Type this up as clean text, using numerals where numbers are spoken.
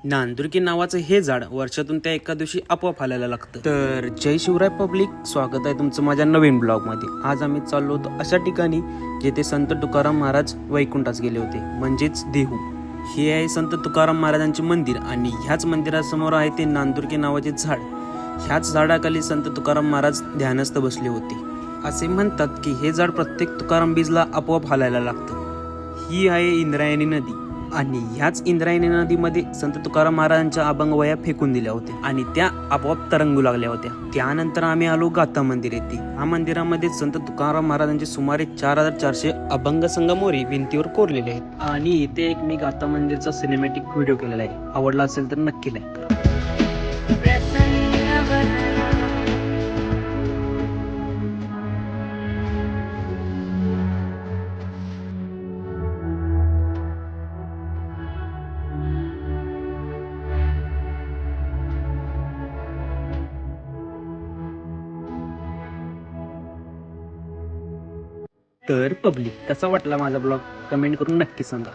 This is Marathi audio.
नांदुरकी नावाचं हे झाड वर्षातून त्या एका दिवशी आपोआप हालायला लागतं. तर जय शिवराय पब्लिक, स्वागत आहे तुमचं माझ्या नवीन ब्लॉगमध्ये. आज आम्ही चाललो होतो अशा ठिकाणी जेथे संत तुकाराम महाराज वैकुंठास गेले होते, म्हणजेच देहू. हे आहे संत तुकाराम महाराजांचे मंदिर आणि ह्याच मंदिरासमोर आहे ते नांदुरकी नावाचे झाड. ह्याच झाडाखाली संत तुकाराम महाराज ध्यानस्थ बसले होते. असे म्हणतात की हे झाड प्रत्येक तुकाराम बीजला आपोआप हालायला लागतं. ही आहे इंद्रायणी नदी आणि ह्याच इंद्रायणी नदीमध्ये संत तुकाराम महाराजांच्या अभंग वया फेकून दिल्या होत्या आणि त्या आपोआप तरंगू लागल्या होत्या. त्यानंतर आम्ही आलो गाथा मंदिर येथे. या मंदिरामध्ये संत तुकाराम महाराजांचे सुमारे 4400 अभंग संगमोरी भिंतीवर कोरलेले आहेत आणि इथे एक मी गाथा मंदिरचा सिनेमॅटिक व्हिडिओ केलेला आहे. आवडला असेल तर नक्की लाईक करा. तर पब्लिक, कसा वाटला माझा ब्लॉग कमेंट करून नक्की सांगा.